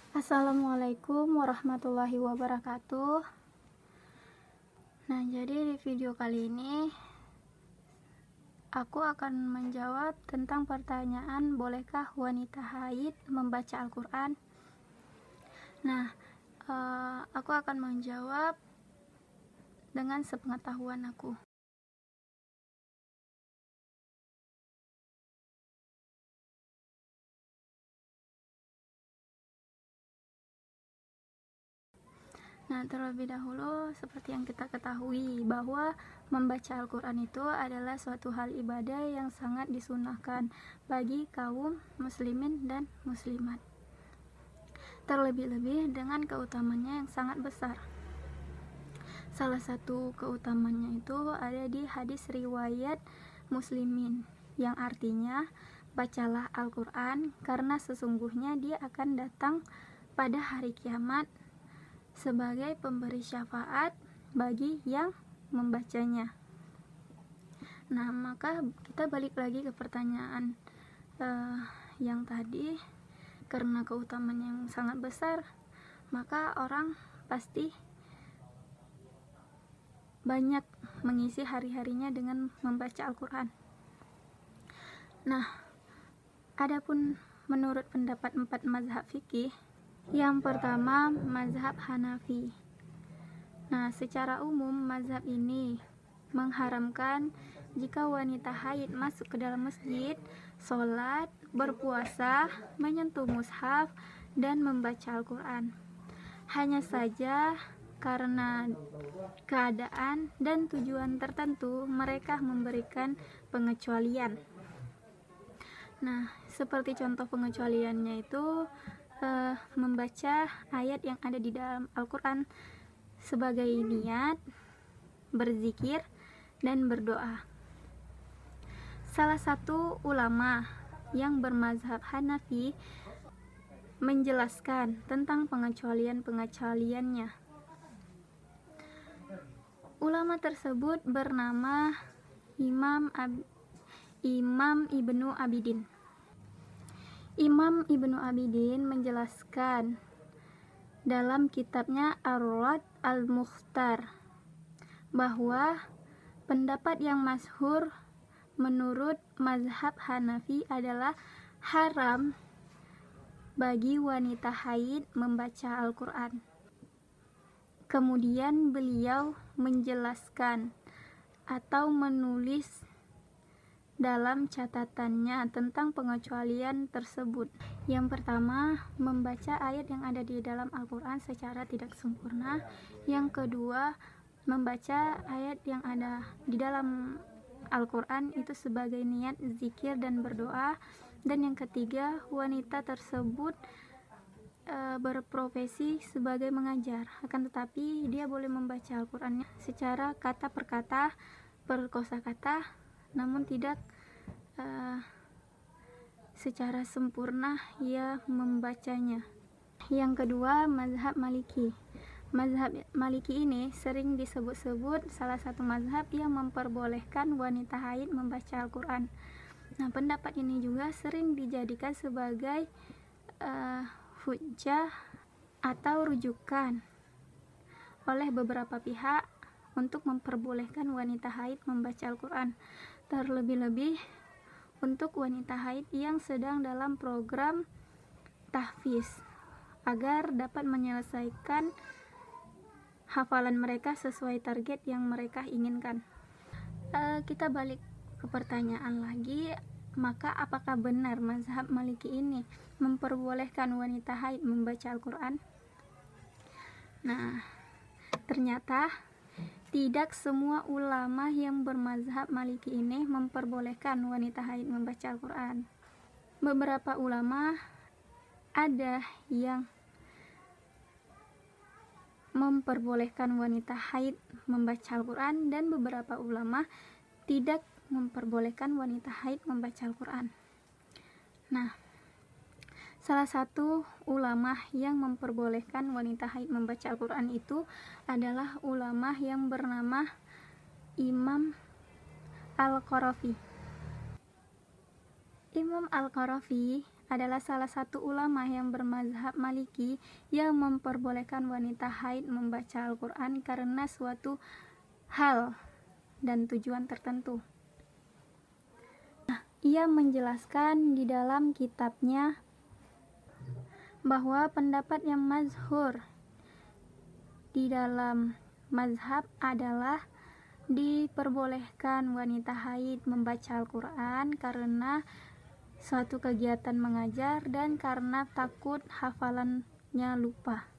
Assalamualaikum warahmatullahi wabarakatuh. Nah, jadi di video kali ini aku akan menjawab tentang pertanyaan, bolehkah wanita haid membaca Al-Quran? Nah, aku akan menjawab dengan sepengetahuan aku. Nah, terlebih dahulu seperti yang kita ketahui bahwa membaca Al-Quran itu adalah suatu hal ibadah yang sangat disunahkan bagi kaum muslimin dan muslimat. Terlebih-lebih dengan keutamanya yang sangat besar. Salah satu keutamanya itu ada di hadis riwayat Muslimin yang artinya, bacalah Al-Quran karena sesungguhnya dia akan datang pada hari kiamat sebagai pemberi syafaat bagi yang membacanya. Nah, maka kita balik lagi ke pertanyaan yang tadi. Karena keutamaan yang sangat besar, maka orang pasti banyak mengisi hari-harinya dengan membaca Al-Quran. Nah, adapun menurut pendapat 4 mazhab fikih, yang pertama mazhab Hanafi. Nah, secara umum mazhab ini mengharamkan jika wanita haid masuk ke dalam masjid, sholat, berpuasa, menyentuh mushaf, dan membaca Al-Quran. Hanya saja karena keadaan dan tujuan tertentu mereka memberikan pengecualian. Nah, seperti contoh pengecualiannya itu membaca ayat yang ada di dalam Al-Quran sebagai niat, berzikir, dan berdoa. Salah satu ulama yang bermazhab Hanafi menjelaskan tentang pengecualian-pengecualiannya. Ulama tersebut bernama Imam Ibnu Abidin. Imam Ibnu Abidin menjelaskan dalam kitabnya Ar-Rad Al-Mukhtar bahwa pendapat yang masyhur menurut mazhab Hanafi adalah haram bagi wanita haid membaca Al-Quran. Kemudian beliau menjelaskan atau menulis dalam catatannya tentang pengecualian tersebut. Yang pertama, membaca ayat yang ada di dalam Al-Quran secara tidak sempurna. Yang kedua, membaca ayat yang ada di dalam Al-Quran itu sebagai niat zikir dan berdoa. Dan yang ketiga, wanita tersebut berprofesi sebagai mengajar, akan tetapi dia boleh membaca Al-Qurannya secara kata per kata, per kosakata, namun tidak secara sempurna ia membacanya. Yang kedua, mazhab Maliki. Mazhab Maliki ini sering disebut-sebut salah satu mazhab yang memperbolehkan wanita haid membaca Al-Quran. Nah, pendapat ini juga sering dijadikan sebagai hujjah atau rujukan oleh beberapa pihak untuk memperbolehkan wanita haid membaca Al-Quran, terlebih-lebih untuk wanita haid yang sedang dalam program tahfiz agar dapat menyelesaikan hafalan mereka sesuai target yang mereka inginkan. Kita balik ke pertanyaan lagi, maka apakah benar mazhab Maliki ini memperbolehkan wanita haid membaca Al-Quran? Nah, ternyata tidak semua ulama yang bermazhab Maliki ini memperbolehkan wanita haid membaca Al-Quran. Beberapa ulama ada yang memperbolehkan wanita haid membaca Al-Quran dan beberapa ulama tidak memperbolehkan wanita haid membaca Al-Quran. Nah, salah satu ulama yang memperbolehkan wanita haid membaca Al-Quran itu adalah ulama yang bernama Imam Al-Qarafi. Imam Al-Qarafi adalah salah satu ulama yang bermazhab Maliki yang memperbolehkan wanita haid membaca Al-Quran karena suatu hal dan tujuan tertentu. Ia menjelaskan di dalam kitabnya bahwa pendapat yang masyhur di dalam mazhab adalah diperbolehkan wanita haid membaca Al-Quran karena suatu kegiatan mengajar dan karena takut hafalannya lupa.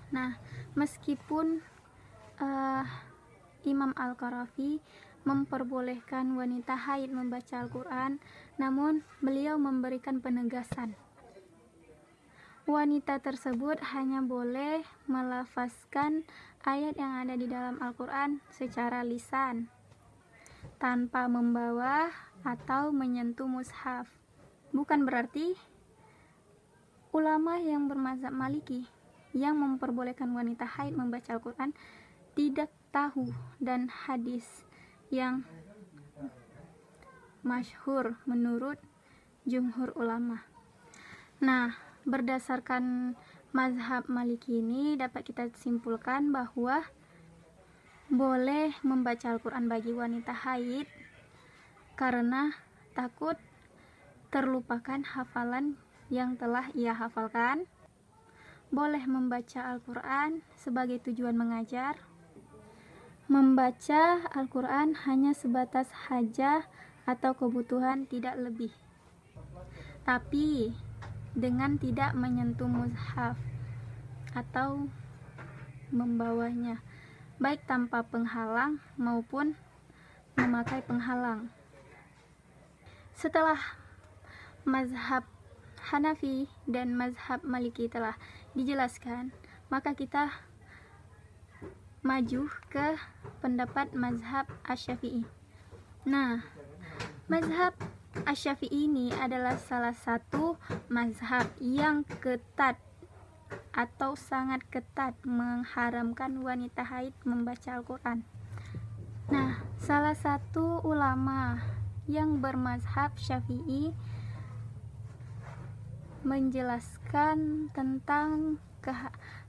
Nah, meskipun Imam Al-Qarafi memperbolehkan wanita haid membaca Al-Quran, namun beliau memberikan penegasan. Wanita tersebut hanya boleh melafazkan ayat yang ada di dalam Al-Quran secara lisan, tanpa membawa atau menyentuh mushaf. Bukan berarti ulama yang bermazhab Maliki yang memperbolehkan wanita haid membaca Al-Quran tidak tahu dan hadis yang masyhur menurut jumhur ulama. Nah, berdasarkan mazhab Maliki ini dapat kita simpulkan bahwa boleh membaca Al-Quran bagi wanita haid karena takut terlupakan hafalan yang telah ia hafalkan. Boleh membaca Al-Quran sebagai tujuan mengajar. Membaca Al-Quran hanya sebatas hajah atau kebutuhan, tidak lebih. Tapi dengan tidak menyentuh mushaf atau membawanya, baik tanpa penghalang maupun memakai penghalang. Setelah mazhab Hanafi dan mazhab Maliki telah dijelaskan, maka kita maju ke pendapat mazhab Asy-Syafi'i. Nah, mazhab Asy-Syafi'i ini adalah salah satu mazhab yang ketat atau sangat ketat mengharamkan wanita haid membaca Al-Quran. Nah, salah satu ulama yang bermazhab Syafi'i menjelaskan tentang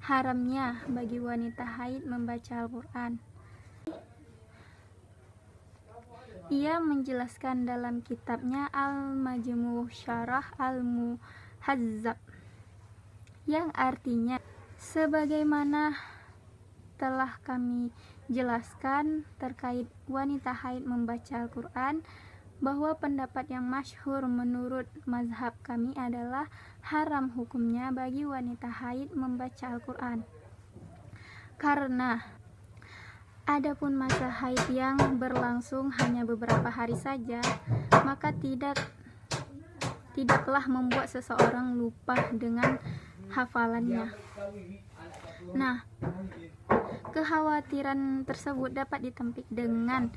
haramnya bagi wanita haid membaca Al-Quran. Ia menjelaskan dalam kitabnya Al-Majmu' Syarah Al-Muhazzab, yang artinya sebagaimana telah kami jelaskan terkait wanita haid membaca Al-Quran, bahwa pendapat yang masyhur menurut mazhab kami adalah haram hukumnya bagi wanita haid membaca Al-Quran. Karena adapun masa haid yang berlangsung hanya beberapa hari saja, maka tidaklah membuat seseorang lupa dengan hafalannya. Nah, kekhawatiran tersebut dapat ditempik dengan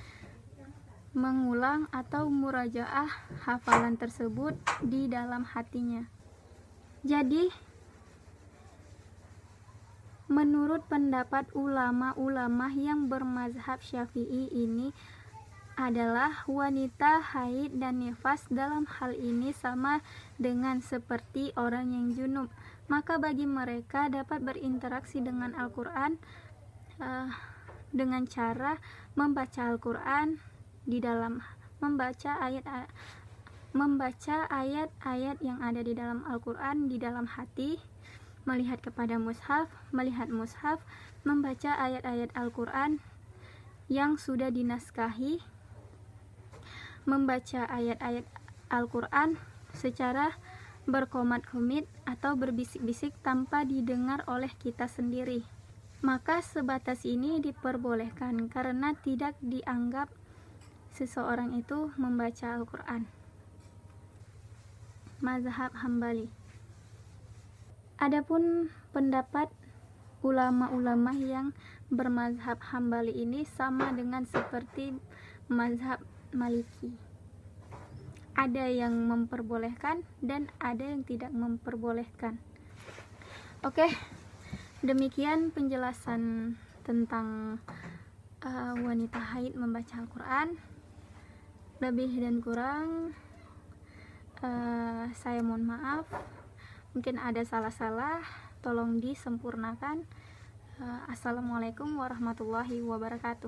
mengulang atau murajaah hafalan tersebut di dalam hatinya. Jadi, menurut pendapat ulama-ulama yang bermazhab Syafi'i ini adalah wanita haid dan nifas dalam hal ini sama dengan seperti orang yang junub. Maka bagi mereka dapat berinteraksi dengan Al-Quran dengan cara membaca Al-Quran di dalam membaca ayat-ayat yang ada di dalam Al-Quran di dalam hati, melihat kepada mushaf, melihat mushaf, membaca ayat-ayat Al-Quran yang sudah dinaskahi, membaca ayat-ayat Al-Quran secara berkomat-komit atau berbisik-bisik tanpa didengar oleh kita sendiri. Maka sebatas ini diperbolehkan karena tidak dianggap seseorang itu membaca Al-Quran. Mazhab Hambali. Adapun pendapat ulama-ulama yang bermazhab Hambali ini sama dengan seperti mazhab Maliki. Ada yang memperbolehkan dan ada yang tidak memperbolehkan. Oke, demikian penjelasan tentang wanita haid membaca Al-Quran. Lebih dan kurang Saya mohon maaf, mungkin ada salah-salah, tolong disempurnakan. Assalamualaikum warahmatullahi wabarakatuh.